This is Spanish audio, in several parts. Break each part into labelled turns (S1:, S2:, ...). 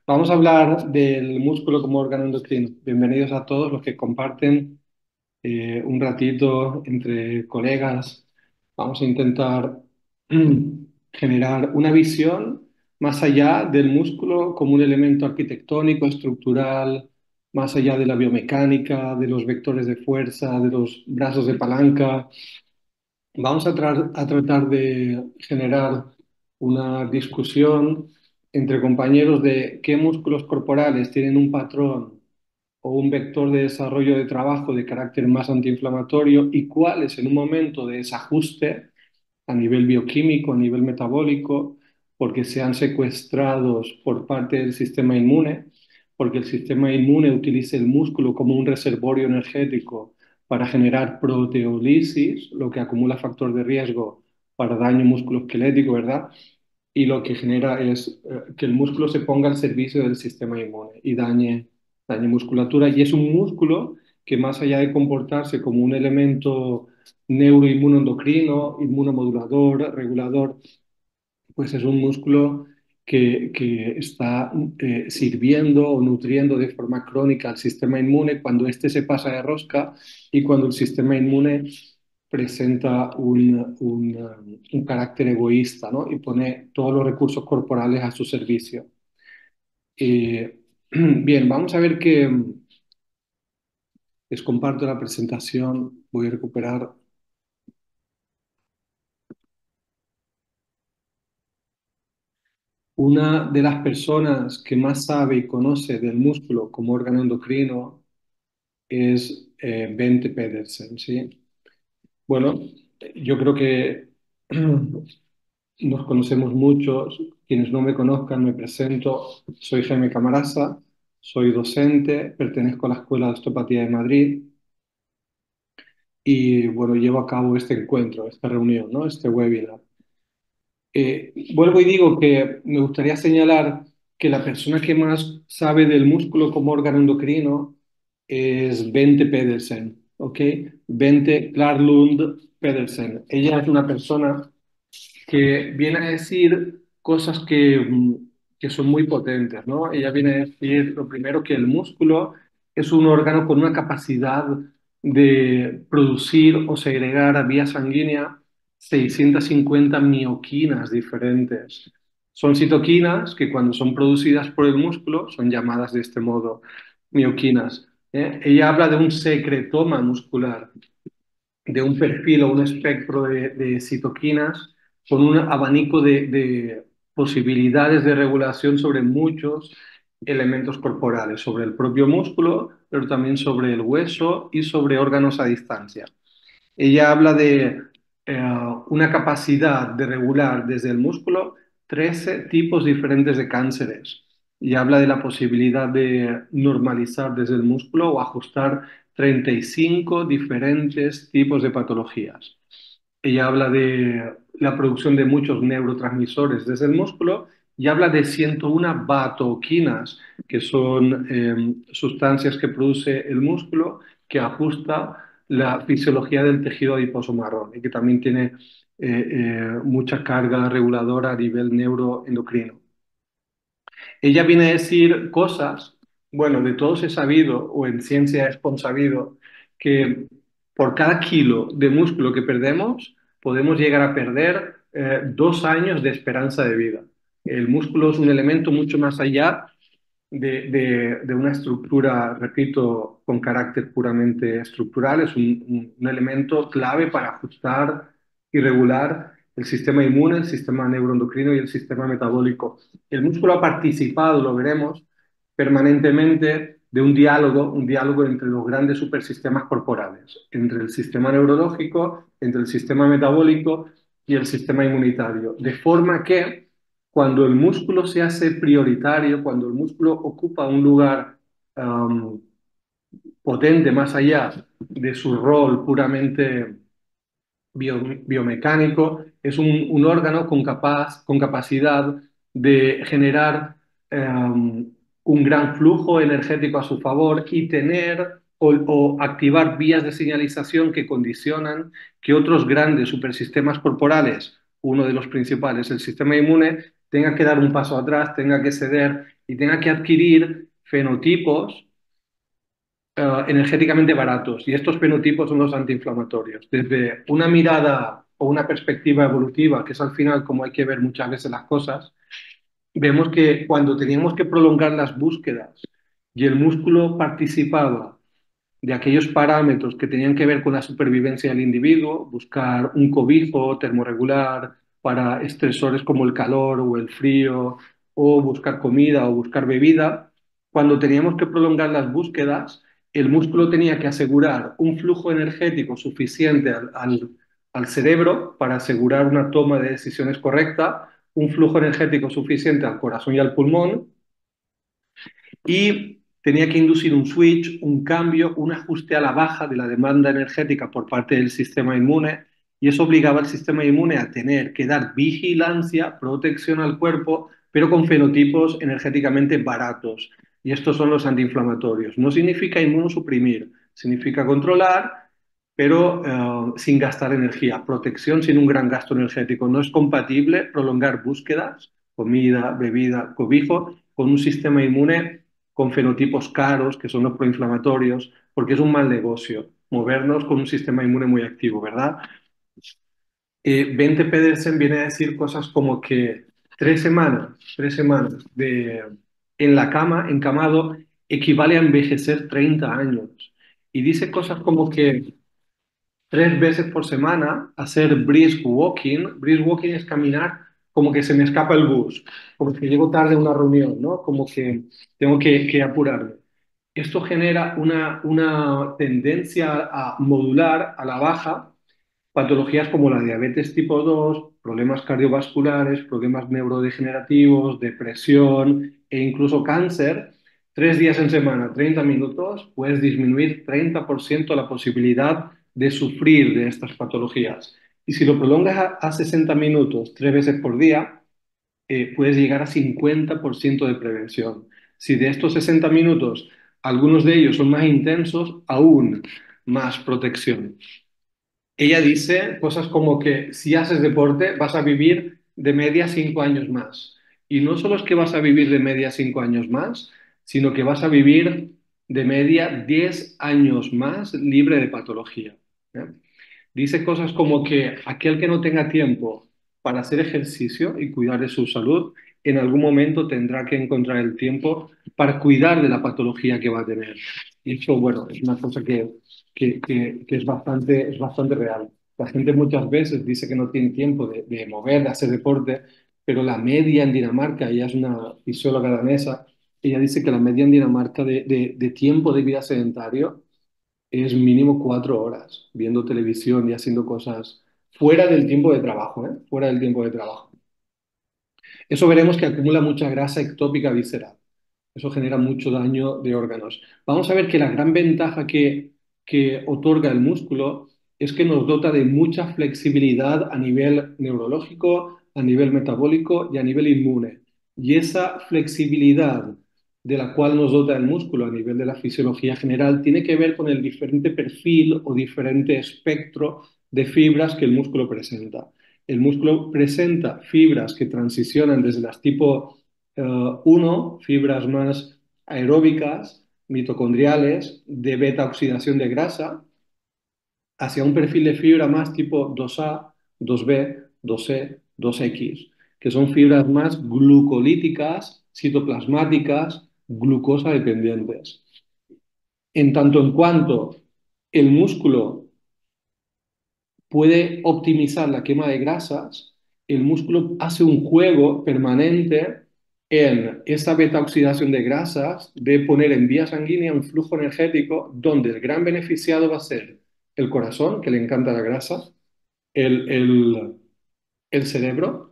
S1: Vamos a hablar del músculo como órgano endocrino. Bienvenidos a todos los que comparten un ratito entre colegas. Vamos a intentar generar una visión más allá del músculo como un elemento arquitectónico, estructural, más allá de la biomecánica, de los vectores de fuerza, de los brazos de palanca. Vamos a tratar de generar una discusión entre compañeros de qué músculos corporales tienen un patrón o un vector de desarrollo de trabajo de carácter más antiinflamatorio y cuáles en un momento de desajuste a nivel bioquímico, a nivel metabólico, porque sean secuestrados por parte del sistema inmune, porque el sistema inmune utiliza el músculo como un reservorio energético para generar proteolisis, lo que acumula factor de riesgo para daño musculoesquelético, ¿verdad? Y lo que genera es que el músculo se ponga al servicio del sistema inmune y dañe musculatura. Y es un músculo que más allá de comportarse como un elemento neuroinmunoendocrino, inmunomodulador, regulador, pues es un músculo que está sirviendo o nutriendo de forma crónica al sistema inmune cuando éste se pasa de rosca y cuando el sistema inmune presenta un carácter egoísta, ¿no? Y pone todos los recursos corporales a su servicio. Bien, vamos a ver que les comparto la presentación. Voy a recuperar. Una de las personas que más sabe y conoce del músculo como órgano endocrino es Bente Pedersen, ¿sí? Bueno, yo creo que nos conocemos muchos. Quienes no me conozcan, me presento. Soy Jaime Camarasa, soy docente, pertenezco a la Escuela de Osteopatía de Madrid y, bueno, llevo a cabo este encuentro, esta reunión, ¿no? Este webinar. Vuelvo y digo que me gustaría señalar que la persona que más sabe del músculo como órgano endocrino es Bente Pedersen, ¿ok? Bente Klarlund Pedersen. Ella es una persona que viene a decir cosas que son muy potentes, ¿no? Ella viene a decir, lo primero, que el músculo es un órgano con una capacidad de producir o segregar a vía sanguínea 650 mioquinas diferentes. Son citoquinas que cuando son producidas por el músculo son llamadas de este modo mioquinas. ¿Eh? Ella habla de un secretoma muscular, de un perfil o un espectro de citoquinas con un abanico de posibilidades de regulación sobre muchos elementos corporales, sobre el propio músculo, pero también sobre el hueso y sobre órganos a distancia. Ella habla de una capacidad de regular desde el músculo 13 tipos diferentes de cánceres y habla de la posibilidad de normalizar desde el músculo o ajustar 35 diferentes tipos de patologías. Ella habla de la producción de muchos neurotransmisores desde el músculo y habla de 101 batoquinas, que son sustancias que produce el músculo que ajusta la fisiología del tejido adiposo marrón y que también tiene mucha carga reguladora a nivel neuroendocrino. Ella viene a decir cosas, bueno, de todos he sabido, o en ciencia es consabido, que por cada kilo de músculo que perdemos, podemos llegar a perder 2 años de esperanza de vida. El músculo es un elemento mucho más allá de una estructura, repito, con carácter puramente estructural, es un elemento clave para ajustar y regular el sistema inmune, el sistema neuroendocrino y el sistema metabólico. El músculo ha participado, lo veremos, permanentemente de un diálogo entre los grandes supersistemas corporales, entre el sistema neurológico, entre el sistema metabólico y el sistema inmunitario, de forma que cuando el músculo se hace prioritario, cuando el músculo ocupa un lugar um, potente más allá de su rol puramente biomecánico, es un órgano con capacidad de generar un gran flujo energético a su favor y tener o activar vías de señalización que condicionan que otros grandes supersistemas corporales, uno de los principales, el sistema inmune, tenga que dar un paso atrás, tenga que ceder y tenga que adquirir fenotipos energéticamente baratos. Y estos fenotipos son los antiinflamatorios. Desde una mirada o una perspectiva evolutiva, que es al final como hay que ver muchas veces las cosas, vemos que cuando teníamos que prolongar las búsquedas y el músculo participaba de aquellos parámetros que tenían que ver con la supervivencia del individuo, buscar un cobijo termorregular para estresores como el calor o el frío, o buscar comida o buscar bebida, cuando teníamos que prolongar las búsquedas, el músculo tenía que asegurar un flujo energético suficiente al cerebro para asegurar una toma de decisiones correcta, un flujo energético suficiente al corazón y al pulmón, y tenía que inducir un switch, un cambio, un ajuste a la baja de la demanda energética por parte del sistema inmune, y eso obligaba al sistema inmune a tener que dar vigilancia, protección al cuerpo, pero con fenotipos energéticamente baratos. Y estos son los antiinflamatorios. No significa inmunosuprimir, significa controlar, pero sin gastar energía. Protección sin un gran gasto energético. No es compatible prolongar búsquedas, comida, bebida, cobijo, con un sistema inmune con fenotipos caros, que son los proinflamatorios, porque es un mal negocio movernos con un sistema inmune muy activo, ¿verdad? Bente Pedersen viene a decir cosas como que 3 semanas en la cama, encamado, equivale a envejecer 30 años. Y dice cosas como que 3 veces por semana hacer brisk walking. Brisk walking es caminar como que se me escapa el bus, como que llego tarde a una reunión, ¿no? Como que tengo que apurarme. Esto genera una tendencia a modular a la baja patologías como la diabetes tipo 2, problemas cardiovasculares, problemas neurodegenerativos, depresión e incluso cáncer. 3 días en semana, 30 minutos, puedes disminuir 30% la posibilidad de sufrir de estas patologías. Y si lo prolongas a 60 minutos, 3 veces por día, puedes llegar a 50% de prevención. Si de estos 60 minutos algunos de ellos son más intensos, aún más protección. Ella dice cosas como que si haces deporte vas a vivir de media 5 años más. Y no solo es que vas a vivir de media 5 años más, sino que vas a vivir de media 10 años más libre de patología. ¿Eh? Dice cosas como que aquel que no tenga tiempo para hacer ejercicio y cuidar de su salud, en algún momento tendrá que encontrar el tiempo para cuidar de la patología que va a tener. Y eso, bueno, es una cosa que es bastante real. La gente muchas veces dice que no tiene tiempo de mover, de hacer deporte, pero la media en Dinamarca, ella es una fisióloga danesa, ella dice que la media en Dinamarca de tiempo de vida sedentario es mínimo 4 horas viendo televisión y haciendo cosas fuera del tiempo de trabajo, ¿eh? Fuera del tiempo de trabajo. Eso veremos que acumula mucha grasa ectópica visceral. Eso genera mucho daño de órganos. Vamos a ver que la gran ventaja que otorga el músculo es que nos dota de mucha flexibilidad a nivel neurológico, a nivel metabólico y a nivel inmune. Y esa flexibilidad de la cual nos dota el músculo a nivel de la fisiología general tiene que ver con el diferente perfil o diferente espectro de fibras que el músculo presenta. El músculo presenta fibras que transicionan desde las tipo 1, fibras más aeróbicas, mitocondriales, de beta oxidación de grasa, hacia un perfil de fibra más tipo 2A, 2B, 2C, 2X, que son fibras más glucolíticas, citoplasmáticas, glucosa dependientes. En tanto en cuanto el músculo puede optimizar la quema de grasas, el músculo hace un juego permanente en esta beta oxidación de grasas de poner en vía sanguínea un flujo energético donde el gran beneficiado va a ser el corazón, que le encanta la grasa, el, el, el cerebro,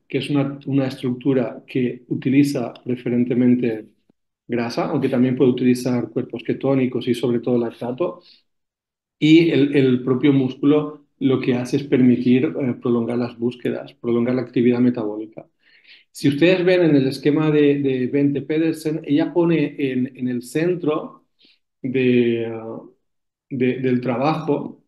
S1: que es una estructura que utiliza preferentemente grasa, aunque también puede utilizar cuerpos ketónicos y sobre todo lactato, y el propio músculo lo que hace es permitir prolongar las búsquedas, prolongar la actividad metabólica. Si ustedes ven en el esquema de Bente Pedersen, ella pone en el centro del trabajo,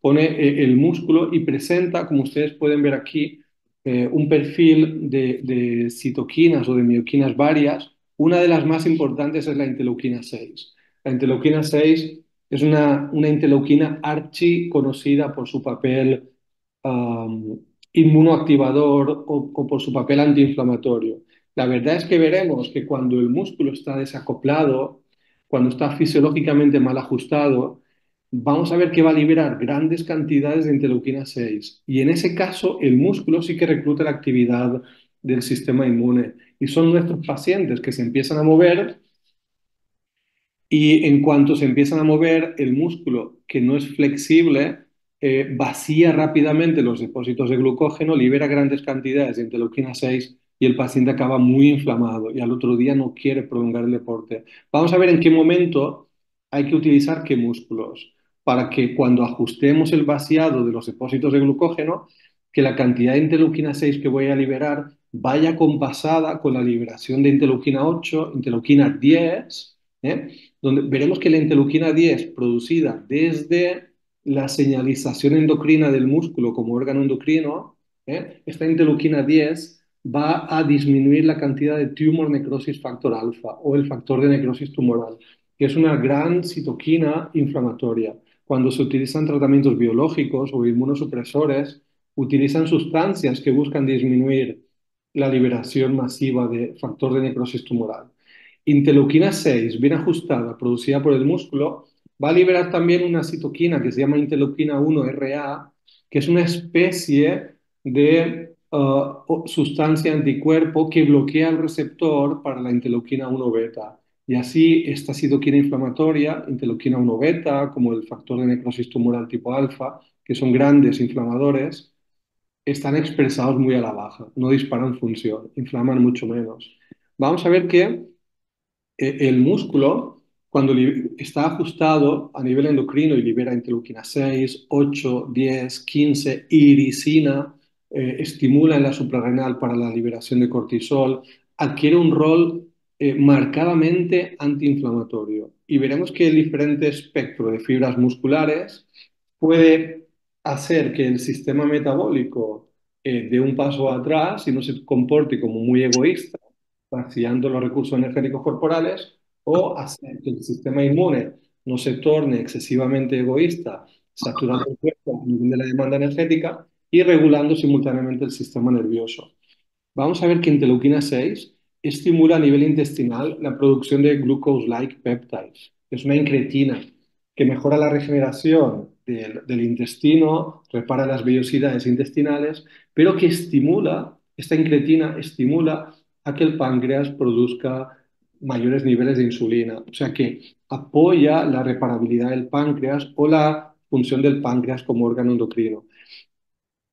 S1: pone el músculo y presenta, como ustedes pueden ver aquí, un perfil de citoquinas o de mioquinas varias. Una de las más importantes es la interleuquina 6. La interleuquina 6 es una interleuquina archi conocida por su papel um, inmunoactivador o por su papel antiinflamatorio. La verdad es que veremos que cuando el músculo está desacoplado, cuando está fisiológicamente mal ajustado, vamos a ver que va a liberar grandes cantidades de interleuquina 6 y en ese caso el músculo sí que recluta la actividad del sistema inmune y son nuestros pacientes que se empiezan a mover y en cuanto se empiezan a mover, el músculo, que no es flexible, vacía rápidamente los depósitos de glucógeno, libera grandes cantidades de interleuquina 6 y el paciente acaba muy inflamado y al otro día no quiere prolongar el deporte. Vamos a ver en qué momento hay que utilizar qué músculos para que cuando ajustemos el vaciado de los depósitos de glucógeno, que la cantidad de interleuquina 6 que voy a liberar vaya compasada con la liberación de interleuquina 8, interleuquina 10, ¿eh? Donde veremos que la interleuquina 10 producida desde la señalización endocrina del músculo como órgano endocrino, esta interleuquina 10 va a disminuir la cantidad de tumor necrosis factor alfa o el factor de necrosis tumoral, que es una gran citoquina inflamatoria. Cuando se utilizan tratamientos biológicos o inmunosupresores, utilizan sustancias que buscan disminuir la liberación masiva de factor de necrosis tumoral. Interleuquina 6, bien ajustada, producida por el músculo, va a liberar también una citoquina que se llama interleuquina 1-RA, que es una especie de sustancia anticuerpo que bloquea el receptor para la interleuquina 1 beta. Y así esta citoquina inflamatoria, interleuquina 1 beta, como el factor de necrosis tumoral tipo alfa, que son grandes inflamadores, están expresados muy a la baja, no disparan función, inflaman mucho menos. Vamos a ver que el músculo, cuando está ajustado a nivel endocrino y libera interleuquina 6, 8, 10, 15, irisina, estimula en la suprarrenal para la liberación de cortisol, adquiere un rol marcadamente antiinflamatorio. Y veremos que el diferente espectro de fibras musculares puede hacer que el sistema metabólico dé un paso atrás y no se comporte como muy egoísta vaciando los recursos energéticos corporales o hacer que el sistema inmune no se torne excesivamente egoísta, saturando el cuerpo a nivel de la demanda energética y regulando simultáneamente el sistema nervioso. Vamos a ver que interleuquina 6 estimula a nivel intestinal la producción de glucose-like peptides, que es una incretina que mejora la regeneración del intestino, repara las vellosidades intestinales, pero que estimula, esta incretina estimula a que el páncreas produzca mayores niveles de insulina, o sea que apoya la reparabilidad del páncreas o la función del páncreas como órgano endocrino.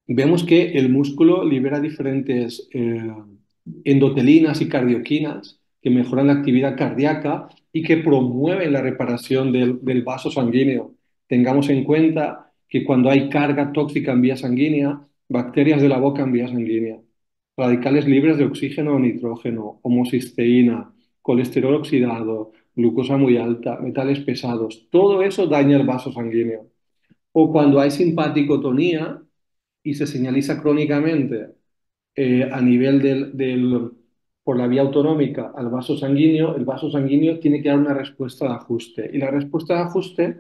S1: Vemos que el músculo libera diferentes endotelinas y cardioquinas que mejoran la actividad cardíaca y que promueven la reparación del vaso sanguíneo. Tengamos en cuenta que cuando hay carga tóxica en vía sanguínea, bacterias de la boca en vía sanguínea, radicales libres de oxígeno o nitrógeno, homocisteína, colesterol oxidado, glucosa muy alta, metales pesados, todo eso daña el vaso sanguíneo. O cuando hay simpaticotonía, y se señaliza crónicamente a nivel por la vía autonómica al vaso sanguíneo, el vaso sanguíneo tiene que dar una respuesta de ajuste. Y la respuesta de ajuste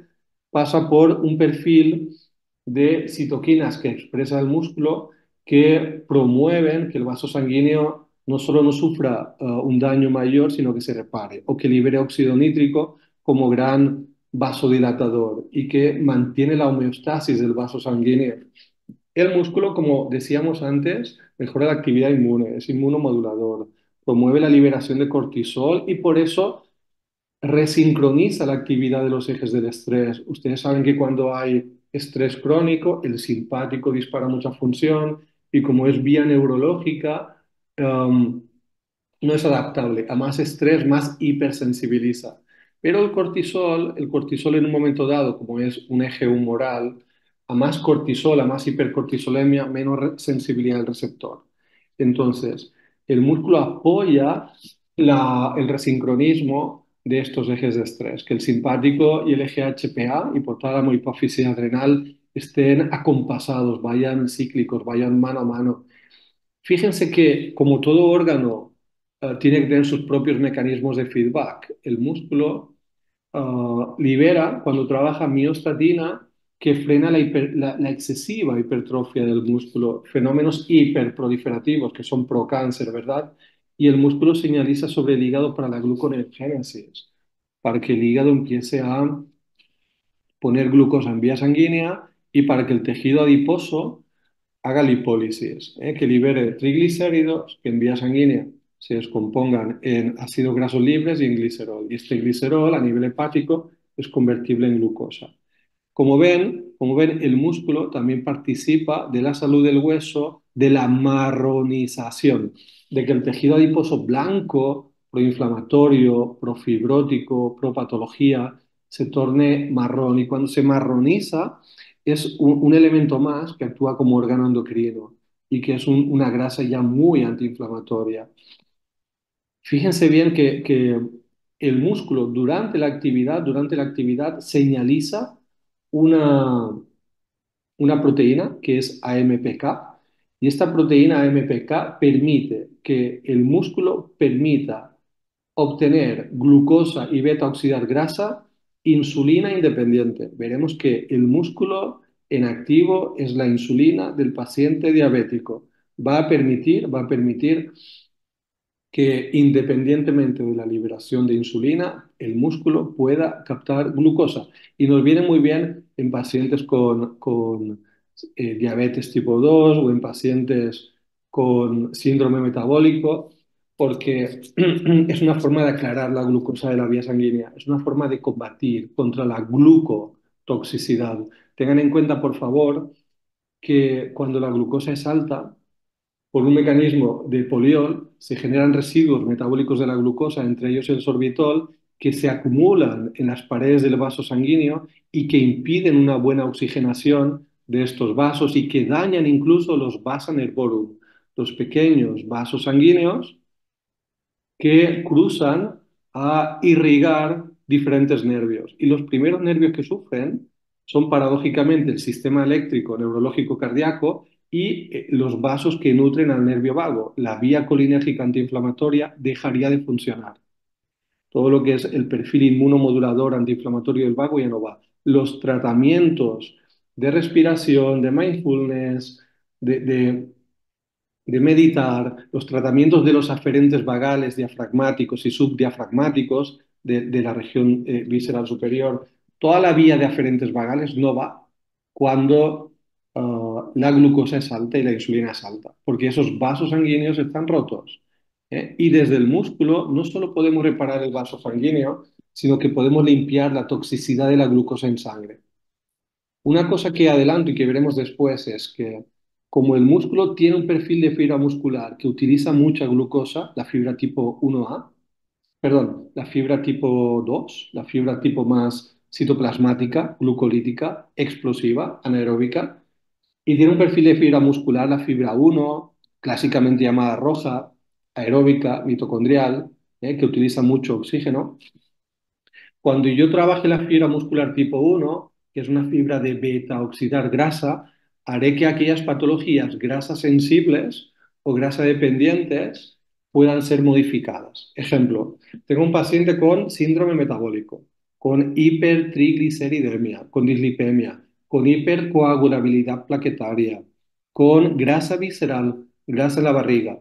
S1: pasa por un perfil de citoquinas que expresa el músculo que promueven que el vaso sanguíneo no solo no sufra un daño mayor, sino que se repare o que libere óxido nítrico como gran vasodilatador y que mantiene la homeostasis del vaso sanguíneo. El músculo, como decíamos antes, mejora la actividad inmune, es inmunomodulador, promueve la liberación de cortisol y por eso resincroniza la actividad de los ejes del estrés. Ustedes saben que cuando hay estrés crónico, el simpático dispara mucha función y como es vía neurológica, um, no es adaptable. A más estrés, más hipersensibiliza. Pero el cortisol en un momento dado, como es un eje humoral, a más cortisol, a más hipercortisolemia, menos sensibilidad del receptor. Entonces, el músculo apoya el resincronismo de estos ejes de estrés, que el simpático y el eje HPA, hipotálamo, hipófisis adrenal, estén acompasados, vayan cíclicos, vayan mano a mano. Fíjense que como todo órgano tiene que tener sus propios mecanismos de feedback, el músculo libera cuando trabaja miostatina que frena la excesiva hipertrofia del músculo, fenómenos hiperproliferativos que son procáncer, ¿verdad? Y el músculo señaliza sobre el hígado para la gluconeogénesis, para que el hígado empiece a poner glucosa en vía sanguínea y para que el tejido adiposo haga lipólisis, que libere triglicéridos que en vía sanguínea se descompongan en ácidos grasos libres y en glicerol. Y este glicerol a nivel hepático es convertible en glucosa. Como ven, el músculo también participa de la salud del hueso, de la marronización, de que el tejido adiposo blanco, proinflamatorio, profibrótico, propatología, se torne marrón. Y cuando se marroniza, es un elemento más que actúa como órgano endocrino y que es una grasa ya muy antiinflamatoria. Fíjense bien que el músculo durante la actividad señaliza una, una proteína que es AMPK y esta proteína AMPK permite que el músculo permita obtener glucosa y beta oxidar grasa, insulina independiente. Veremos que el músculo en activo es la insulina del paciente diabético. Va a permitir que independientemente de la liberación de insulina, el músculo pueda captar glucosa. Y nos viene muy bien en pacientes con diabetes tipo 2 o en pacientes con síndrome metabólico, porque es una forma de aclarar la glucosa de la vía sanguínea, es una forma de combatir contra la glucotoxicidad. Tengan en cuenta, por favor, que cuando la glucosa es alta, por un mecanismo de poliol, se generan residuos metabólicos de la glucosa, entre ellos el sorbitol, que se acumulan en las paredes del vaso sanguíneo y que impiden una buena oxigenación de estos vasos y que dañan incluso los vasa nervorum, los pequeños vasos sanguíneos que cruzan a irrigar diferentes nervios. Y los primeros nervios que sufren son paradójicamente el sistema eléctrico neurológico cardíaco y los vasos que nutren al nervio vago. La vía colinérgica antiinflamatoria dejaría de funcionar. Todo lo que es el perfil inmunomodulador antiinflamatorio del vago ya no va. Los tratamientos de respiración, de mindfulness, de de meditar, los tratamientos de los aferentes vagales, diafragmáticos y subdiafragmáticos de la región visceral superior, toda la vía de aferentes vagales no va cuando la glucosa es alta y la insulina es alta, porque esos vasos sanguíneos están rotos. Y desde el músculo no solo podemos reparar el vaso sanguíneo, sino que podemos limpiar la toxicidad de la glucosa en sangre. Una cosa que adelanto y que veremos después es que como el músculo tiene un perfil de fibra muscular que utiliza mucha glucosa, la fibra tipo 1A, perdón, la fibra tipo 2, la fibra tipo más citoplasmática, glucolítica, explosiva, anaeróbica, y tiene un perfil de fibra muscular, la fibra 1, clásicamente llamada roja, aeróbica, mitocondrial, que utiliza mucho oxígeno. Cuando yo trabaje la fibra muscular tipo 1, que es una fibra de beta oxidar grasa, haré que aquellas patologías grasas sensibles o grasa dependientes puedan ser modificadas. Ejemplo, tengo un paciente con síndrome metabólico, con hipertrigliceridemia, con dislipemia, con hipercoagulabilidad plaquetaria, con grasa visceral, grasa en la barriga.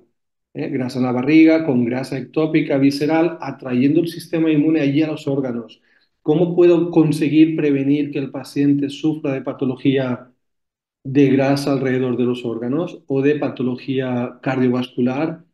S1: Grasa en la barriga, con grasa ectópica visceral, atrayendo el sistema inmune allí a los órganos. ¿Cómo puedo conseguir prevenir que el paciente sufra de patología de grasa alrededor de los órganos o de patología cardiovascular?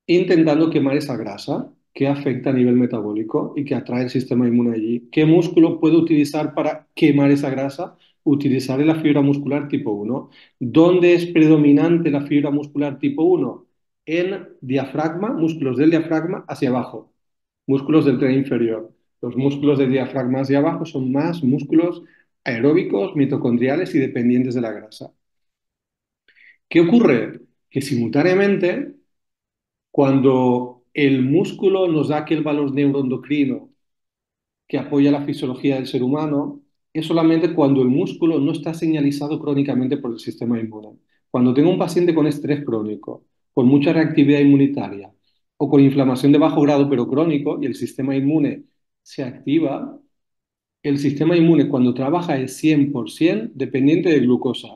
S1: Intentando quemar esa grasa que afecta a nivel metabólico y que atrae el sistema inmune allí. ¿Qué músculo puedo utilizar para quemar esa grasa? Utilizaré la fibra muscular tipo 1. ¿Dónde es predominante la fibra muscular tipo 1? En diafragma, músculos del diafragma hacia abajo, músculos del tren inferior. Los músculos del diafragma hacia abajo son más músculos aeróbicos, mitocondriales y dependientes de la grasa. ¿Qué ocurre? Que simultáneamente cuando el músculo nos da aquel valor neuroendocrino que apoya la fisiología del ser humano, es solamente cuando el músculo no está señalizado crónicamente por el sistema inmune. Cuando tengo un paciente con estrés crónico, con mucha reactividad inmunitaria o con inflamación de bajo grado pero crónico y el sistema inmune se activa, el sistema inmune cuando trabaja es 100% dependiente de glucosa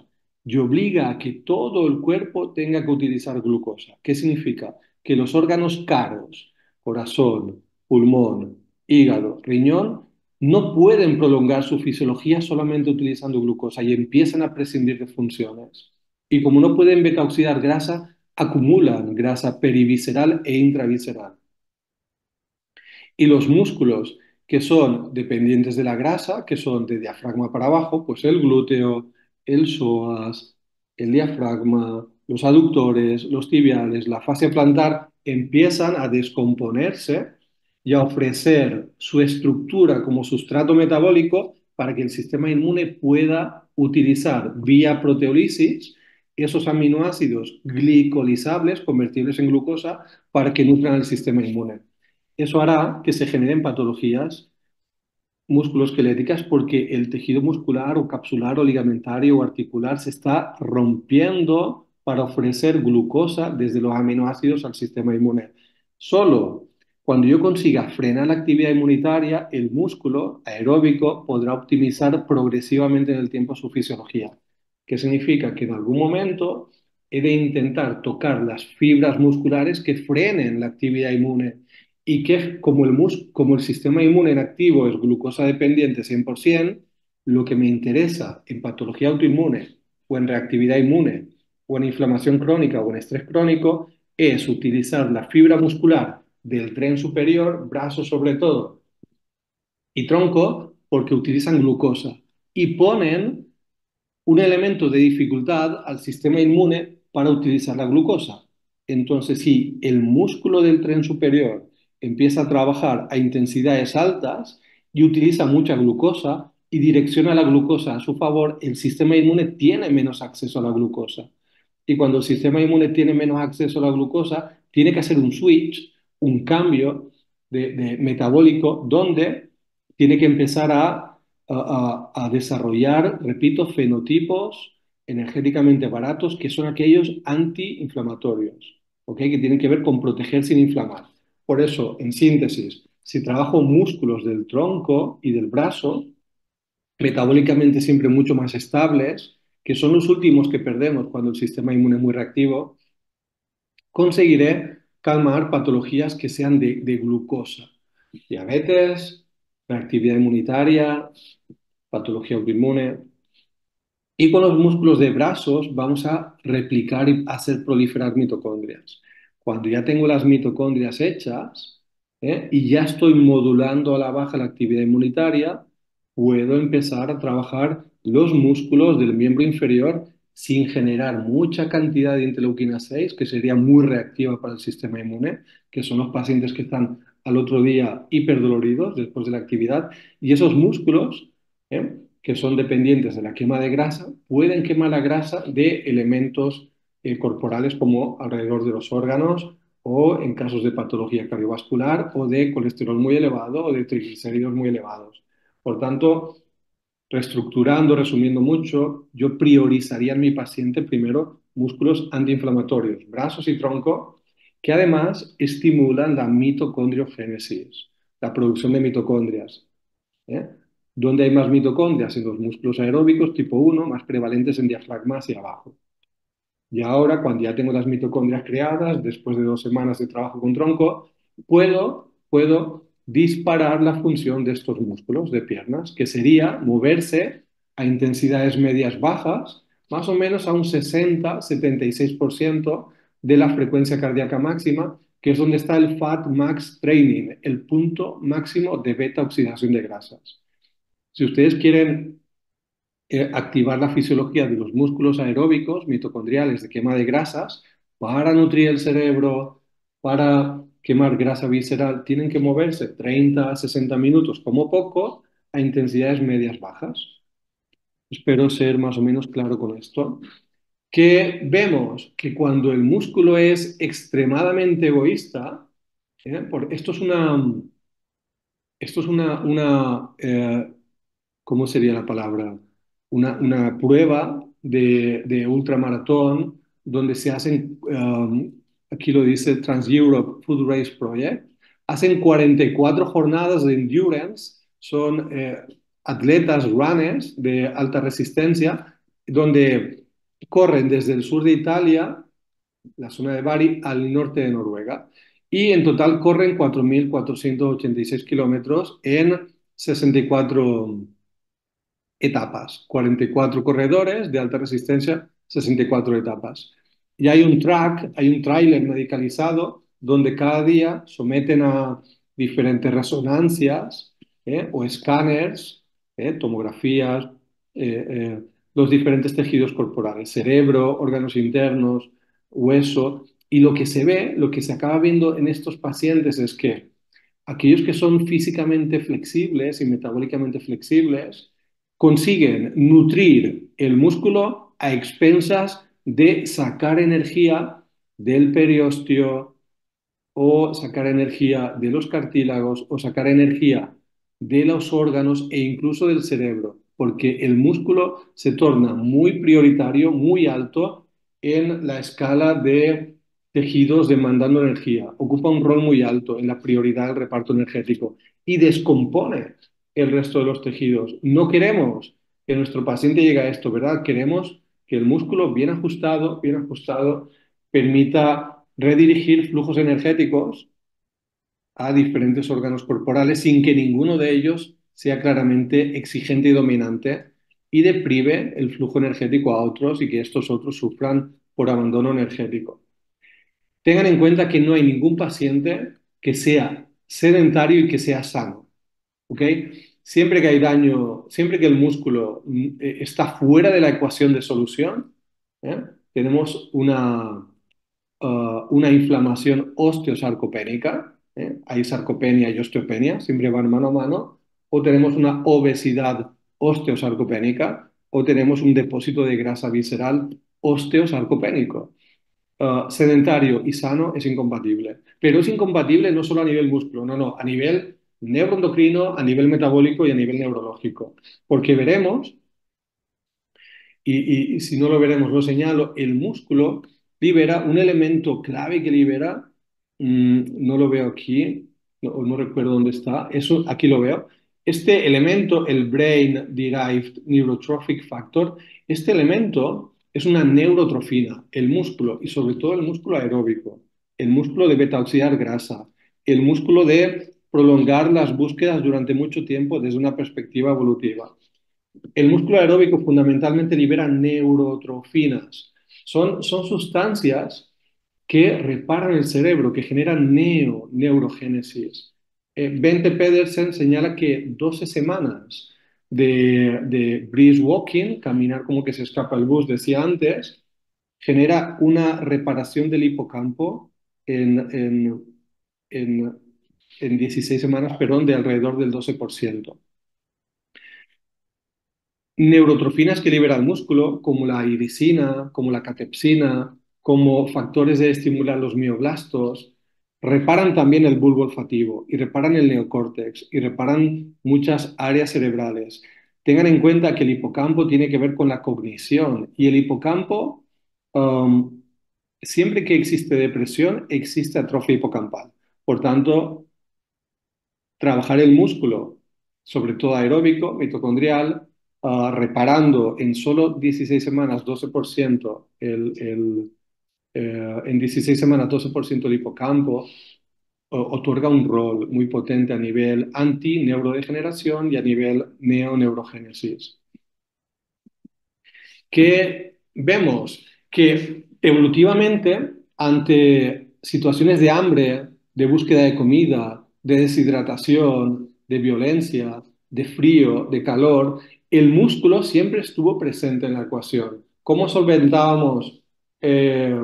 S1: y obliga a que todo el cuerpo tenga que utilizar glucosa. ¿Qué significa? Que los órganos caros, corazón, pulmón, hígado, riñón, no pueden prolongar su fisiología solamente utilizando glucosa y empiezan a prescindir de funciones. Y como no pueden beta oxidar grasa, acumulan grasa perivisceral e intravisceral. Y los músculos que son dependientes de la grasa, que son de diafragma para abajo, pues el glúteo, el psoas, el diafragma, los aductores, los tibiales, la fascia plantar, empiezan a descomponerse y a ofrecer su estructura como sustrato metabólico para que el sistema inmune pueda utilizar vía proteólisis esos aminoácidos glicolizables, convertibles en glucosa, para que nutran el sistema inmune. Eso hará que se generen patologías musculoesqueléticas porque el tejido muscular o capsular o ligamentario o articular se está rompiendo para ofrecer glucosa desde los aminoácidos al sistema inmune. Solo cuando yo consiga frenar la actividad inmunitaria, el músculo aeróbico podrá optimizar progresivamente en el tiempo su fisiología. ¿Qué significa? Que en algún momento he de intentar tocar las fibras musculares que frenen la actividad inmune y que como el sistema inmune en activo es glucosa dependiente 100%, lo que me interesa en patología autoinmune o en reactividad inmune o en inflamación crónica o en estrés crónico es utilizar la fibra muscular del tren superior, brazos sobre todo, y tronco, porque utilizan glucosa y ponen un elemento de dificultad al sistema inmune para utilizar la glucosa. Entonces, si el músculo del tren superior empieza a trabajar a intensidades altas y utiliza mucha glucosa y direcciona la glucosa a su favor, el sistema inmune tiene menos acceso a la glucosa. Y cuando el sistema inmune tiene menos acceso a la glucosa, tiene que hacer un switch, un cambio de metabólico, donde tiene que empezar a desarrollar, repito, fenotipos energéticamente baratos que son aquellos antiinflamatorios, ¿ok? Que tienen que ver con proteger sin inflamar. Por eso, en síntesis, si trabajo músculos del tronco y del brazo, metabólicamente siempre mucho más estables, que son los últimos que perdemos cuando el sistema inmune es muy reactivo, conseguiré calmar patologías que sean de glucosa. Diabetes, reactividad inmunitaria, patología autoinmune. Y con los músculos de brazos vamos a replicar y hacer proliferar mitocondrias. Cuando ya tengo las mitocondrias hechas, y ya estoy modulando a la baja la actividad inmunitaria, puedo empezar a trabajar los músculos del miembro inferior sin generar mucha cantidad de interleuquina 6, que sería muy reactiva para el sistema inmune, que son los pacientes que están al otro día hiperdoloridos después de la actividad. Y esos músculos, que son dependientes de la quema de grasa, pueden quemar la grasa de elementos corporales como alrededor de los órganos o en casos de patología cardiovascular o de colesterol muy elevado o de triglicéridos muy elevados. Por tanto, reestructurando, resumiendo mucho, yo priorizaría en mi paciente primero músculos antiinflamatorios, brazos y tronco, que además estimulan la mitocondriogénesis, la producción de mitocondrias. ¿Eh? ¿Dónde hay más mitocondrias? En los músculos aeróbicos tipo 1, más prevalentes en diafragma hacia abajo. Y ahora, cuando ya tengo las mitocondrias creadas, después de 2 semanas de trabajo con tronco, puedo disparar la función de estos músculos de piernas, que sería moverse a intensidades medias bajas, más o menos a un 60-76% de la frecuencia cardíaca máxima, que es donde está el Fat Max Training, el punto máximo de beta oxidación de grasas. Si ustedes quieren activar la fisiología de los músculos aeróbicos mitocondriales de quema de grasas para nutrir el cerebro, para quemar grasa visceral, tienen que moverse 30 a 60 minutos como poco a intensidades medias bajas. Espero ser más o menos claro con esto. Que vemos que cuando el músculo es extremadamente egoísta, esto es ¿cómo sería la palabra? Una prueba de ultramaratón, donde se hacen, aquí lo dice Trans-Europe Food Race Project, hacen 44 jornadas de endurance, son atletas, runners de alta resistencia, donde corren desde el sur de Italia, la zona de Bari, al norte de Noruega. Y en total corren 4.486 kilómetros en 64 etapas, 44 corredores de alta resistencia, 64 etapas. Y hay un track, hay un tráiler medicalizado donde cada día someten a diferentes resonancias o escáneres, tomografías, eh, eh, los diferentes tejidos corporales, cerebro, órganos internos, hueso. Y lo que se ve, lo que se acaba viendo en estos pacientes es que aquellos que son físicamente flexibles y metabólicamente flexibles consiguen nutrir el músculo a expensas de sacar energía del periósteo o sacar energía de los cartílagos o sacar energía de los órganos e incluso del cerebro, porque el músculo se torna muy prioritario, muy alto en la escala de tejidos demandando energía. Ocupa un rol muy alto en la prioridad del reparto energético y descompone el resto de los tejidos. No queremos que nuestro paciente llegue a esto, ¿verdad? Queremos que el músculo bien ajustado, permita redirigir flujos energéticos a diferentes órganos corporales sin que ninguno de ellos sea claramente exigente y dominante y deprive el flujo energético a otros y que estos otros sufran por abandono energético. Tengan en cuenta que no hay ningún paciente que sea sedentario y que sea sano, ¿ok? Siempre que hay daño, siempre que el músculo está fuera de la ecuación de solución, ¿eh? Tenemos una inflamación osteosarcopénica, hay sarcopenia y osteopenia, siempre van mano a mano, o tenemos una obesidad osteosarcopénica, o tenemos un depósito de grasa visceral osteosarcopénico. Sedentario y sano es incompatible, pero es incompatible no solo a nivel músculo, no, no, a nivel neuroendocrino, a nivel metabólico y a nivel neurológico, porque veremos y si no lo veremos, lo señalo, el músculo libera un elemento clave que libera, no lo veo aquí, no recuerdo dónde está, eso aquí lo veo. Este elemento, el Brain Derived Neurotrophic Factor, este elemento es una neurotrofina, el músculo y sobre todo el músculo aeróbico, el músculo de beta-oxidar grasa, el músculo de prolongar las búsquedas durante mucho tiempo desde una perspectiva evolutiva. El músculo aeróbico fundamentalmente libera neurotrofinas. Son sustancias que reparan el cerebro, que generan neurogénesis. Bente Pedersen señala que 12 semanas de brisk walking, caminar como que se escapa el bus, decía antes, genera una reparación del hipocampo en, en, en, en 16 semanas, perdón, de alrededor del 12%. Neurotrofinas que libera el músculo, como la irisina, como la catepsina, como factores de estimular los mioblastos, reparan también el bulbo olfativo y reparan el neocórtex y reparan muchas áreas cerebrales. Tengan en cuenta que el hipocampo tiene que ver con la cognición y el hipocampo, um, siempre que existe depresión, existe atrofia hipocampal. Por tanto, trabajar el músculo, sobre todo aeróbico, mitocondrial, reparando en solo 16 semanas 12% en 16 semanas 12% el hipocampo, otorga un rol muy potente a nivel anti-neurodegeneración y a nivel neoneurogénesis. Que vemos que evolutivamente, ante situaciones de hambre, de búsqueda de comida, de deshidratación, de violencia, de frío, de calor, el músculo siempre estuvo presente en la ecuación. ¿Cómo solventábamos eh,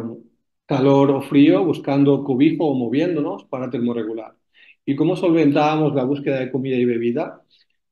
S1: calor o frío? Buscando cobijo o moviéndonos para termorregular. ¿Y cómo solventábamos la búsqueda de comida y bebida?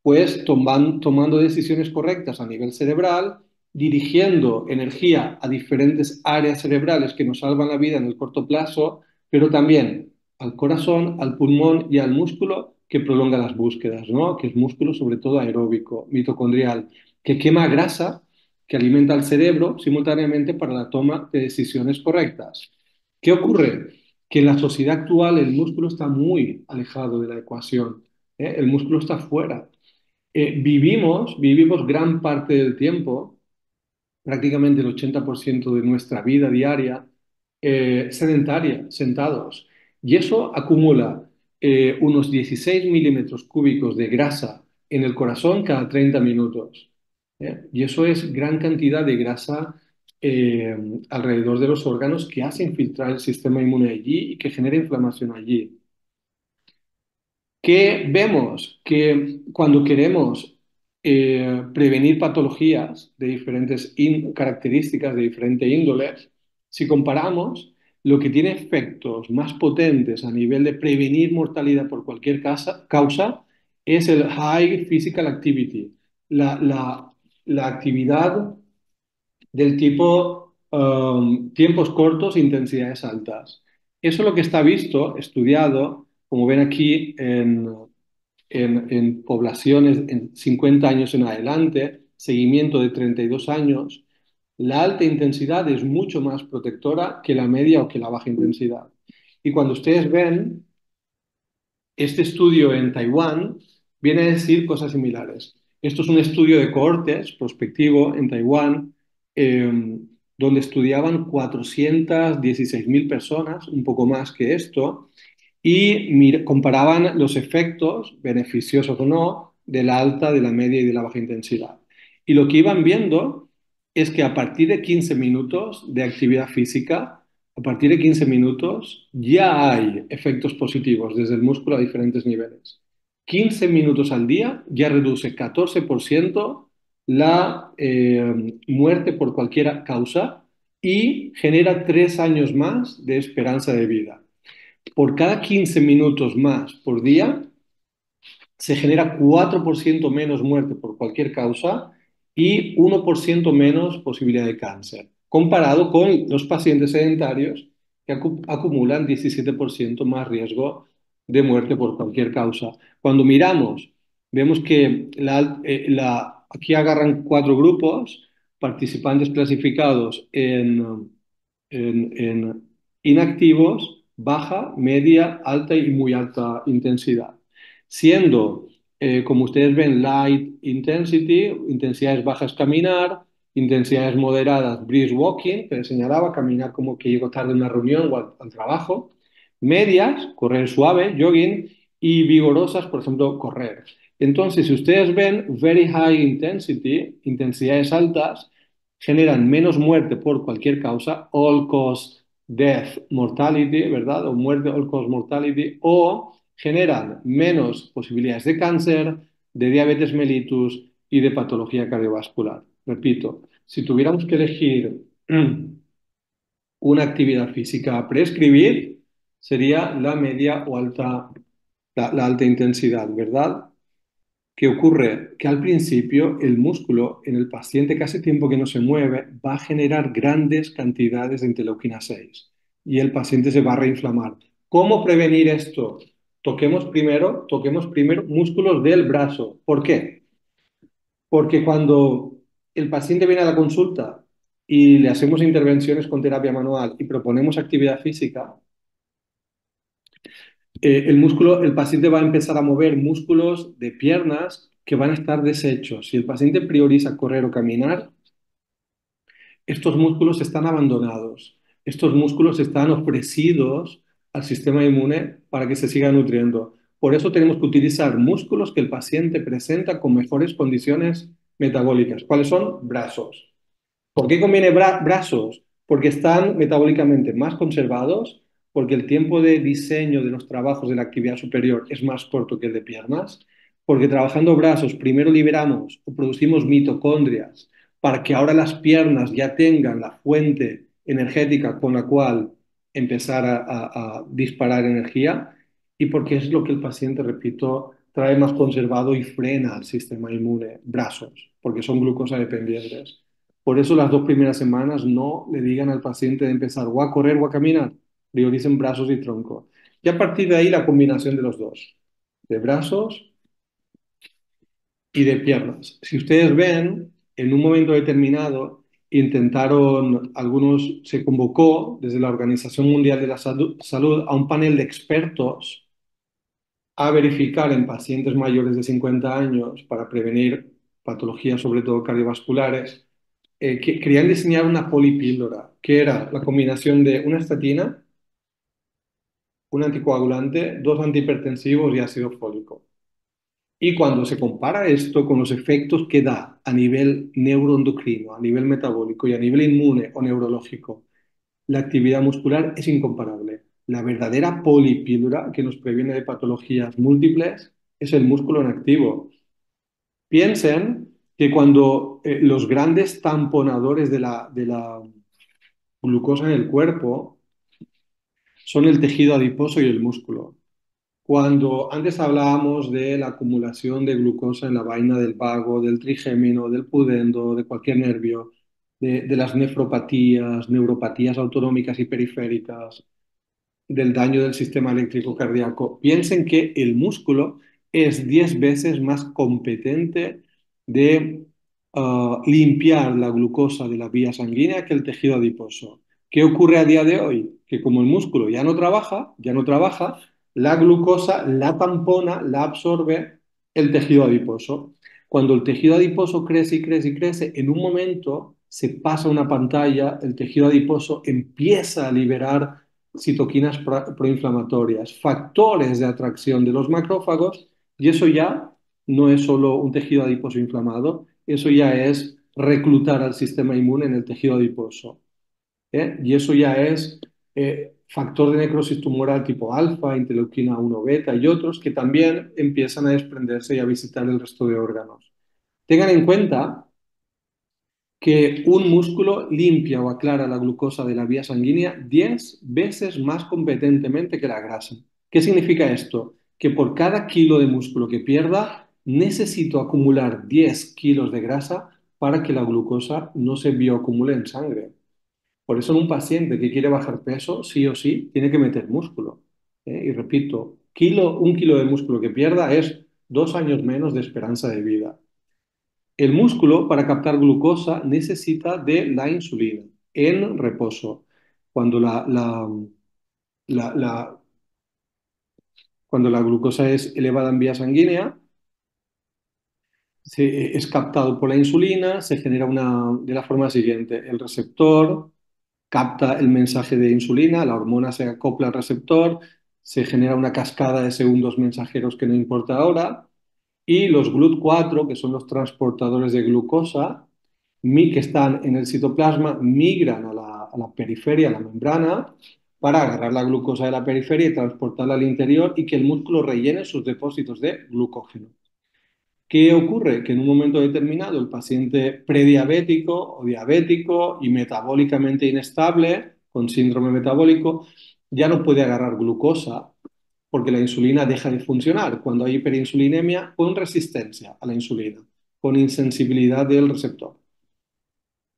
S1: Pues tomando decisiones correctas a nivel cerebral, dirigiendo energía a diferentes áreas cerebrales que nos salvan la vida en el corto plazo, pero también al corazón, al pulmón y al músculo que prolonga las búsquedas, ¿no? Que es músculo sobre todo aeróbico, mitocondrial, que quema grasa que alimenta al cerebro simultáneamente para la toma de decisiones correctas. ¿Qué ocurre? Que en la sociedad actual el músculo está muy alejado de la ecuación, ¿eh? El músculo está fuera. Vivimos gran parte del tiempo, prácticamente el 80% de nuestra vida diaria, sedentaria, sentados. Y eso acumula unos 16 milímetros cúbicos de grasa en el corazón cada 30 minutos. Y eso es gran cantidad de grasa eh, alrededor de los órganos que hace infiltrar el sistema inmune allí y que genera inflamación allí. ¿Qué vemos? Que cuando queremos prevenir patologías de diferentes características, de diferente índole, si comparamos, lo que tiene efectos más potentes a nivel de prevenir mortalidad por cualquier causa es el High Physical Activity, la, la- la actividad del tipo tiempos cortos, intensidades altas. Eso es lo que está visto, estudiado, como ven aquí, en poblaciones en 50 años en adelante, seguimiento de 32 años. La alta intensidad es mucho más protectora que la media o que la baja intensidad. Y cuando ustedes ven este estudio en Taiwán, viene a decir cosas similares. Esto es un estudio de cohortes prospectivo en Taiwán, donde estudiaban 416.000 personas, un poco más que esto, y comparaban los efectos, beneficiosos o no, de la alta, de la media y de la baja intensidad. Y lo que iban viendo es que a partir de 15 minutos de actividad física, a partir de 15 minutos ya hay efectos positivos desde el músculo a diferentes niveles. 15 minutos al día ya reduce 14% la muerte por cualquier causa y genera 3 años más de esperanza de vida. Por cada 15 minutos más por día, se genera 4% menos muerte por cualquier causa y 1% menos posibilidad de cáncer, comparado con los pacientes sedentarios que acumulan 17% más riesgo de muerte por cualquier causa. Cuando miramos, vemos que aquí agarran 4 grupos, participantes clasificados en inactivos, baja, media, alta y muy alta intensidad. Siendo, como ustedes ven, light intensity, intensidades bajas caminar, intensidades moderadas brisk walking, que les señalaba, caminar como que llego tarde a una reunión o al trabajo, medias, correr suave, jogging, y vigorosas, por ejemplo, correr. Entonces, si ustedes ven very high intensity, intensidades altas, generan menos muerte por cualquier causa, all cause death mortality, ¿verdad? O muerte all cause mortality, o generan menos posibilidades de cáncer, de diabetes mellitus y de patología cardiovascular. Repito, si tuviéramos que elegir una actividad física a prescribir, sería la media o alta, la alta intensidad, ¿verdad? ¿Qué ocurre? Que al principio el músculo en el paciente que hace tiempo que no se mueve va a generar grandes cantidades de interleuquina 6 y el paciente se va a reinflamar. ¿Cómo prevenir esto? Toquemos primero músculos del brazo. ¿Por qué? Porque cuando el paciente viene a la consulta y le hacemos intervenciones con terapia manual y proponemos actividad física, el paciente va a empezar a mover músculos de piernas que van a estar deshechos. Si el paciente prioriza correr o caminar, estos músculos están abandonados. Estos músculos están ofrecidos al sistema inmune para que se siga nutriendo. Por eso tenemos que utilizar músculos que el paciente presenta con mejores condiciones metabólicas. ¿Cuáles son? Brazos. ¿Por qué conviene brazos? Porque están metabólicamente más conservados, porque el tiempo de diseño de los trabajos de la actividad superior es más corto que el de piernas, porque trabajando brazos primero liberamos o producimos mitocondrias para que ahora las piernas ya tengan la fuente energética con la cual empezar a disparar energía y porque es lo que el paciente, repito, trae más conservado y frena al sistema inmune, brazos, porque son glucosa dependientes. Por eso las 2 primeras semanas no le digan al paciente de empezar o a correr o a caminar, prioricen brazos y tronco. Y a partir de ahí la combinación de los dos, de brazos y de piernas. Si ustedes ven, en un momento determinado intentaron, algunos, se convocó desde la Organización Mundial de la Salud a un panel de expertos a verificar en pacientes mayores de 50 años para prevenir patologías, sobre todo cardiovasculares, que querían diseñar una polipíldora, que era la combinación de una estatina, un anticoagulante, dos antihipertensivos y ácido fólico. Y cuando se compara esto con los efectos que da a nivel neuroendocrino, a nivel metabólico y a nivel inmune o neurológico, la actividad muscular es incomparable. La verdadera polipíldora que nos previene de patologías múltiples es el músculo en activo. Piensen que cuando los grandes tamponadores de la glucosa en el cuerpo son el tejido adiposo y el músculo. Cuando antes hablábamos de la acumulación de glucosa en la vaina del vago, del trigémino, del pudendo, de cualquier nervio, de las nefropatías, neuropatías autonómicas y periféricas, del daño del sistema eléctrico cardíaco, piensen que el músculo es 10 veces más competente de limpiar la glucosa de la vía sanguínea que el tejido adiposo. ¿Qué ocurre a día de hoy? Que como el músculo ya no trabaja, la glucosa la tampona, la absorbe el tejido adiposo. Cuando el tejido adiposo crece y crece y crece, en un momento se pasa una pantalla, el tejido adiposo empieza a liberar citoquinas proinflamatorias, factores de atracción de los macrófagos, y eso ya no es solo un tejido adiposo inflamado, eso ya es reclutar al sistema inmune en el tejido adiposo. Y eso ya es factor de necrosis tumoral tipo alfa, interleuquina 1 beta y otros que también empiezan a desprenderse y a visitar el resto de órganos. Tengan en cuenta que un músculo limpia o aclara la glucosa de la vía sanguínea 10 veces más competentemente que la grasa. ¿Qué significa esto? Que por cada kilo de músculo que pierda, necesito acumular 10 kilos de grasa para que la glucosa no se bioacumule en sangre. Por eso en un paciente que quiere bajar peso, sí o sí, tiene que meter músculo. Y repito, un kilo de músculo que pierda es 2 años menos de esperanza de vida. El músculo, para captar glucosa, necesita de la insulina en reposo. Cuando la- la- cuando la glucosa es elevada en vía sanguínea, es captado por la insulina, se genera de la forma siguiente. El receptor capta el mensaje de insulina, la hormona se acopla al receptor, se genera una cascada de segundos mensajeros que no importa ahora, y los GLUT4, que son los transportadores de glucosa, que están en el citoplasma, migran a la periferia, a la membrana, para agarrar la glucosa de la periferia y transportarla al interior y que el músculo rellene sus depósitos de glucógeno. ¿Qué ocurre? Que en un momento determinado el paciente prediabético o diabético y metabólicamente inestable, con síndrome metabólico, ya no puede agarrar glucosa porque la insulina deja de funcionar cuando hay hiperinsulinemia con resistencia a la insulina, con insensibilidad del receptor.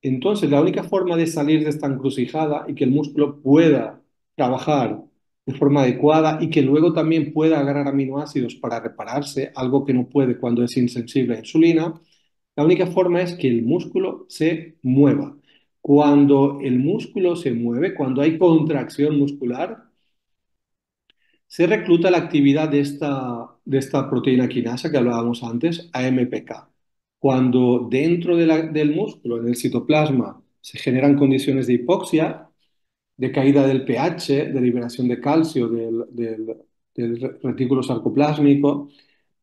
S1: Entonces, la única forma de salir de esta encrucijada y que el músculo pueda trabajar de forma adecuada y que luego también pueda agarrar aminoácidos para repararse, algo que no puede cuando es insensible a insulina, la única forma es que el músculo se mueva. Cuando el músculo se mueve, cuando hay contracción muscular, se recluta la actividad de esta proteína quinasa que hablábamos antes, AMPK. Cuando dentro del músculo, en el citoplasma, se generan condiciones de hipoxia, de caída del pH, de liberación de calcio del retículo sarcoplásmico,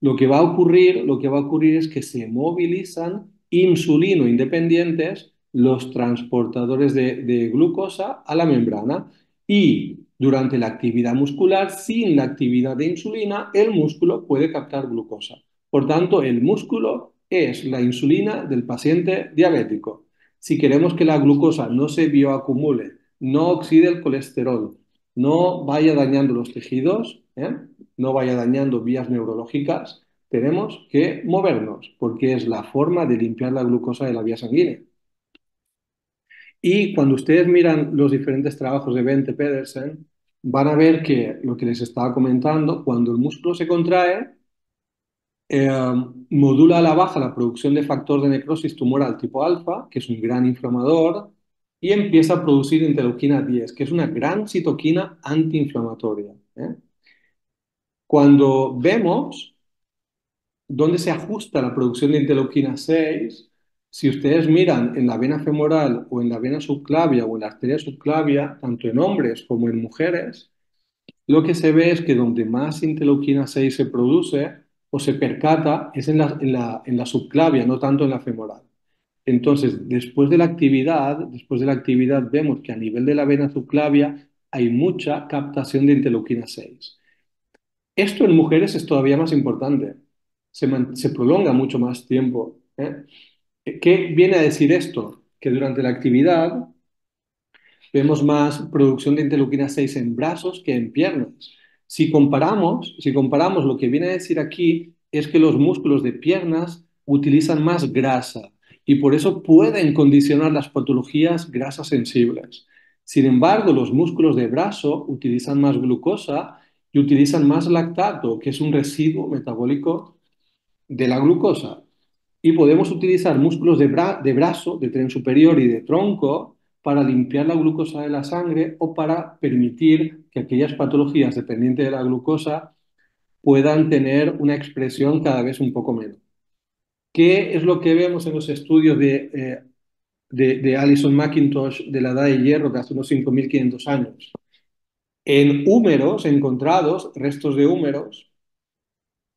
S1: lo que va a ocurrir es que se movilizan insulino independientes los transportadores de glucosa a la membrana y durante la actividad muscular, sin la actividad de insulina, el músculo puede captar glucosa. Por tanto, el músculo es la insulina del paciente diabético. Si queremos que la glucosa no se bioacumule, no oxide el colesterol, no vaya dañando los tejidos, no vaya dañando vías neurológicas, tenemos que movernos, porque es la forma de limpiar la glucosa de la vía sanguínea. Y cuando ustedes miran los diferentes trabajos de Bente Pedersen, van a ver que lo que les estaba comentando, cuando el músculo se contrae, eh, modula a la baja la producción de factor de necrosis tumoral tipo alfa, que es un gran inflamador, y empieza a producir interleuquina 10, que es una gran citoquina antiinflamatoria. ¿Eh? Cuando vemos dónde se ajusta la producción de interleuquina 6, si ustedes miran en la vena femoral o en la vena subclavia o en la arteria subclavia, tanto en hombres como en mujeres, lo que se ve es que donde más interleuquina 6 se produce o se percata es en la subclavia, no tanto en la femoral. Entonces, después de la actividad vemos que a nivel de la vena subclavia hay mucha captación de interleuquina 6. Esto en mujeres es todavía más importante. Se prolonga mucho más tiempo. ¿Eh? ¿Qué viene a decir esto? Que durante la actividad vemos más producción de interleuquina 6 en brazos que en piernas. Si comparamos, lo que viene a decir aquí es que los músculos de piernas utilizan más grasa y por eso pueden condicionar las patologías grasas sensibles. Sin embargo, los músculos de brazo utilizan más glucosa y utilizan más lactato, que es un residuo metabólico de la glucosa. Y podemos utilizar músculos de brazo, de tren superior y de tronco para limpiar la glucosa de la sangre o para permitir que aquellas patologías dependientes de la glucosa puedan tener una expresión cada vez un poco menos. ¿Qué es lo que vemos en los estudios de Alison McIntosh de la edad de hierro de hace unos 5.500 años? En húmeros encontrados, restos de húmeros,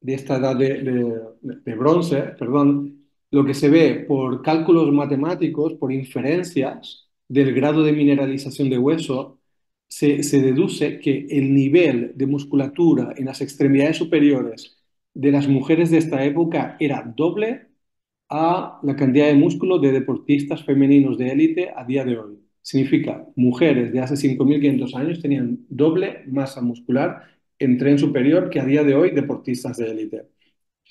S1: de esta edad de bronce, perdón, lo que se ve por cálculos matemáticos, por inferencias del grado de mineralización de hueso, se deduce que el nivel de musculatura en las extremidades superiores de las mujeres de esta época era doble a la cantidad de músculo de deportistas femeninos de élite a día de hoy. Significa, mujeres de hace 5.500 años tenían doble masa muscular en tren superior que a día de hoy deportistas de élite.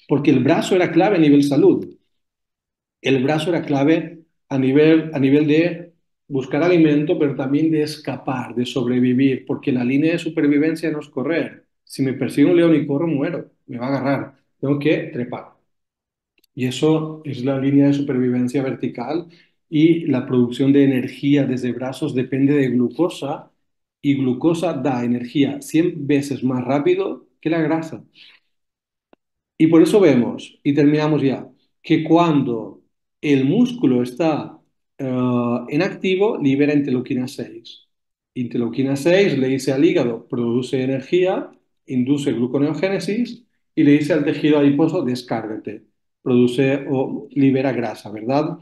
S1: Porque el brazo era clave a nivel salud. El brazo era clave a nivel de buscar alimento, pero también de escapar, de sobrevivir, porque la línea de supervivencia no es correr. Si me persigue un león y corro, muero, me va a agarrar. Tengo que trepar. Y eso es la línea de supervivencia vertical y la producción de energía desde brazos depende de glucosa y glucosa da energía 100 veces más rápido que la grasa. Y por eso vemos, y terminamos ya, que cuando el músculo está en activo, libera interleuquina 6. Interleuquina 6 le dice al hígado, produce energía, induce gluconeogénesis y le dice al tejido adiposo, descárgate, produce o libera grasa, ¿verdad?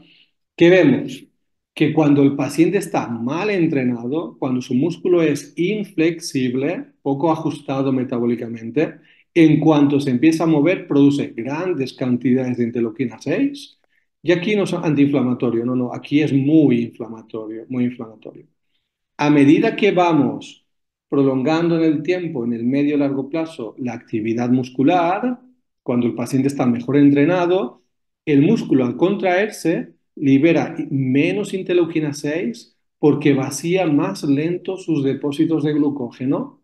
S1: ¿Qué vemos? Que cuando el paciente está mal entrenado, cuando su músculo es inflexible, poco ajustado metabólicamente, en cuanto se empieza a mover, produce grandes cantidades de interleuquina 6. Y aquí no es antiinflamatorio, no, no, aquí es muy inflamatorio, muy inflamatorio. A medida que vamos prolongando en el tiempo, en el medio y largo plazo, la actividad muscular, cuando el paciente está mejor entrenado, el músculo al contraerse libera menos interleuquina 6 porque vacía más lento sus depósitos de glucógeno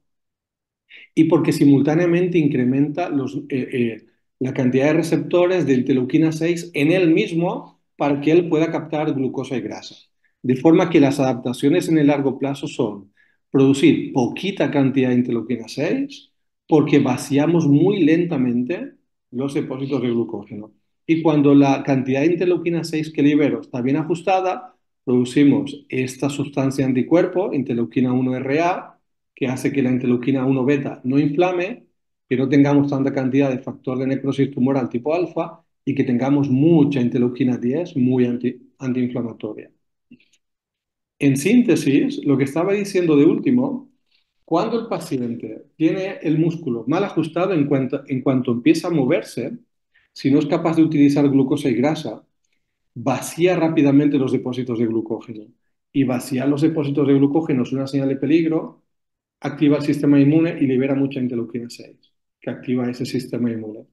S1: y porque simultáneamente incrementa la cantidad de receptores de interleuquina 6 en él mismo para que él pueda captar glucosa y grasa. De forma que las adaptaciones en el largo plazo son producir poquita cantidad de interleuquina 6 porque vaciamos muy lentamente los depósitos de glucógeno. Y cuando la cantidad de interleuquina 6 que libero está bien ajustada, producimos esta sustancia anticuerpo, interleuquina 1-RA, que hace que la interleuquina 1 beta no inflame, que no tengamos tanta cantidad de factor de necrosis tumoral tipo alfa y que tengamos mucha interleuquina 10 muy antiinflamatoria. En síntesis, lo que estaba diciendo de último, cuando el paciente tiene el músculo mal ajustado en cuanto empieza a moverse, si no es capaz de utilizar glucosa y grasa, vacía rápidamente los depósitos de glucógeno. Y vaciar los depósitos de glucógeno es una señal de peligro, activa el sistema inmune y libera mucha interleuquina 6, que activa ese sistema inmune.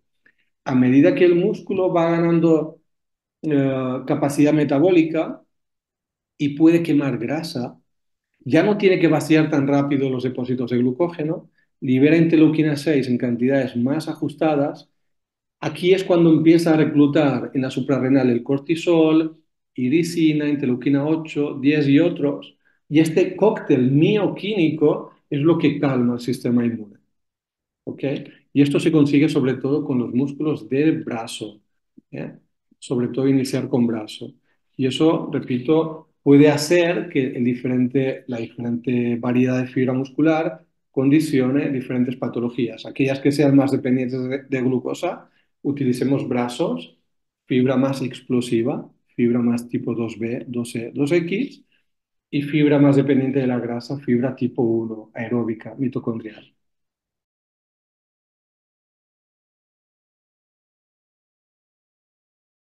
S1: A medida que el músculo va ganando capacidad metabólica y puede quemar grasa, ya no tiene que vaciar tan rápido los depósitos de glucógeno, libera interleuquina 6 en cantidades más ajustadas Aquí es cuando empieza a reclutar en la suprarrenal el cortisol, irisina, interleuquina 8, 10 y otros, y este cóctel mioquímico es lo que calma el sistema inmune. ¿Ok? Y esto se consigue sobre todo con los músculos del brazo, ¿eh? Sobre todo iniciar con brazo. Y eso, repito, puede hacer que la diferente variedad de fibra muscular condicione diferentes patologías. Aquellas que sean más dependientes de glucosa, utilicemos brazos, fibra más explosiva, fibra más tipo 2B, 2E, 2X, y fibra más dependiente de la grasa, fibra tipo 1, aeróbica, mitocondrial.